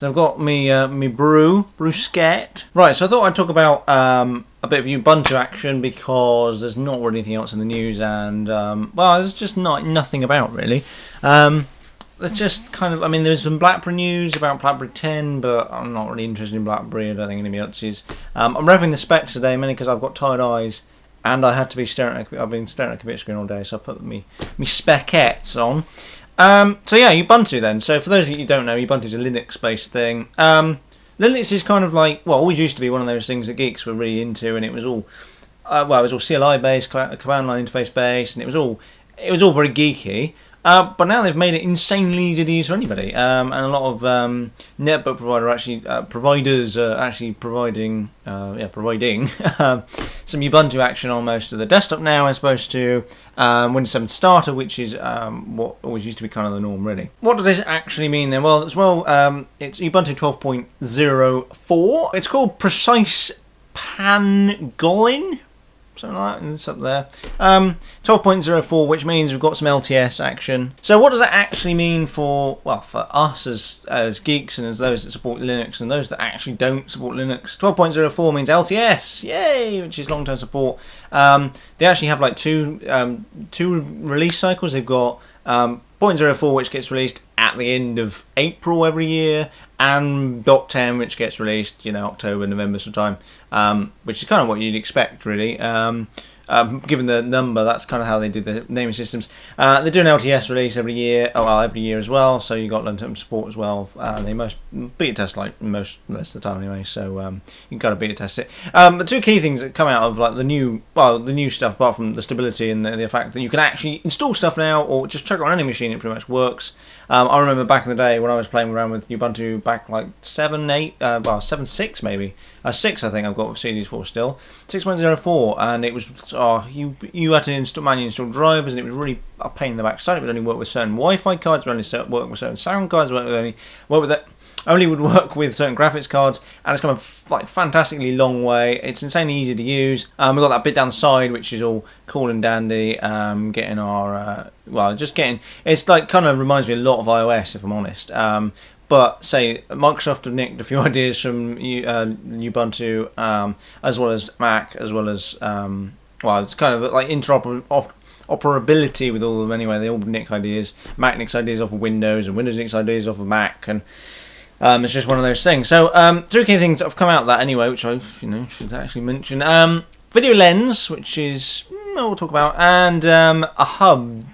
So I've got me Brew Sket. Right, so I thought I'd talk about a bit of Ubuntu action because there's not really anything else in the news, and well, there's just nothing about really. There's just kind of, I mean, there's some BlackBerry news about BlackBerry 10, but I'm not really interested in BlackBerry. I don't think anybody else is. I'm revving the specs today mainly because I've got tired eyes and I had to be I've been staring at a computer screen all day, so I put me specettes on. So yeah, Ubuntu then. So for those of you who don't know, Ubuntu is a Linux-based thing. Linux is kind of like, well, always used to be one of those things that geeks were really into, and it was all, well, it was all CLI-based, command line interface-based, and it was all very geeky. But now they've made it insanely easy to use for anybody, and a lot of netbook providers are actually providing some Ubuntu action on most of the desktop now, as opposed to Windows 7 Starter, which is what always used to be kind of the norm, really. What does this actually mean then? Well, it's Ubuntu 12.04. It's called Precise Pangolin. Something like that, and it's up there. 12.04, which means we've got some LTS action. So what does that actually mean for us as geeks and as those that support Linux and those that actually don't support Linux? 12.04 means LTS, yay, which is long-term support. They actually have like two release cycles. They've got 0.04, which gets released at the end of April every year, and .10, which gets released, October, November sometime, which is kind of what you'd expect, really. Given the number, that's kind of how they do the naming systems. They do an LTS release every year, every year as well, so you've got long-term support as well. They most beta test like most of the time anyway, so you can kind of beta test it. But two key things that come out of like the new stuff, apart from the stability and the fact that you can actually install stuff now, or just check it on any machine, it pretty much works. I remember back in the day when I was playing around with Ubuntu back like 7.6 maybe. 6 I think I've got with CDs for still. 6.04, and it was you had to manually install drivers, and it was really a pain in the backside. It would only work with certain Wi-Fi cards, it would only work with certain sound cards, only would work with certain graphics cards, and it's come a fantastically long way. It's insanely easy to use. We've got that bit down the side which is all cool and dandy. Getting our it's like kind of reminds me a lot of iOS, if I'm honest. But say Microsoft have nicked a few ideas from Ubuntu, as well as Mac, as well as it's kind of like interoperability with all of them anyway. They all nick ideas. Mac nicks ideas off of Windows, and Windows nicks ideas off of Mac, and it's just one of those things. So two key things that have come out of that anyway, which I should actually mention. Video lens, which is we'll talk about, and a hub.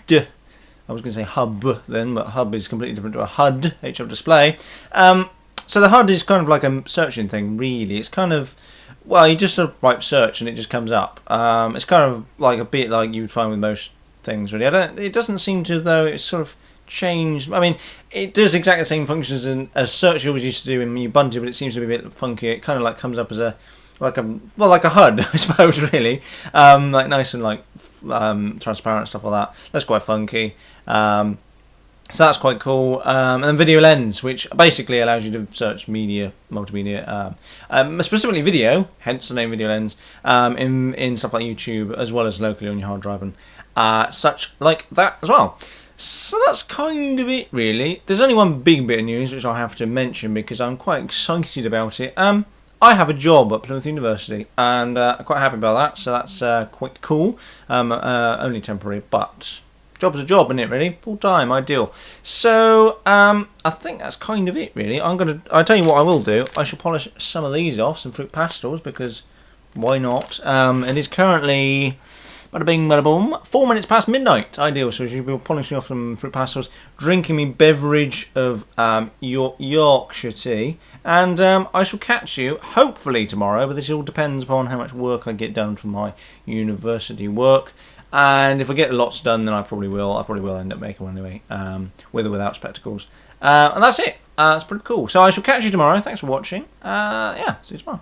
I was going to say hub then, but hub is completely different to a HUD, HUD display. So the HUD is kind of like a searching thing, really. It's kind of, you just sort of write search and it just comes up. It's kind of like a bit like you would find with most things, really. It doesn't seem to, though, it's sort of changed. I mean, it does exactly the same functions as search always used to do in Ubuntu, but it seems to be a bit funky. It kind of like comes up as like a HUD, I suppose, really. Like nice and like transparent, stuff like that. That's quite funky. So that's quite cool. And then video lens, which basically allows you to search media, multimedia, specifically video, hence the name video lens, in stuff like YouTube, as well as locally on your hard drive and such like that as well. So that's kind of it, really. There's only one big bit of news which I have to mention because I'm quite excited about it. I have a job at Plymouth University, and I'm quite happy about that, so that's quite cool. Only temporary, but job's a job, isn't it, really? Full-time, ideal. So, I think that's kind of it, really. I'll tell you what I will do. I shall polish some of these off, some fruit pastels, because why not? It is currently, bada bing, bada boom, 4 minutes past midnight. Ideal, so you should be polishing off some fruit pastels, drinking me beverage of Yorkshire tea, and I shall catch you, hopefully tomorrow, but this all depends upon how much work I get done from my university work. And if I get lots done, then I probably will. I probably will end up making one anyway, with or without spectacles. And that's it. That's pretty cool. So I shall catch you tomorrow. Thanks for watching. See you tomorrow.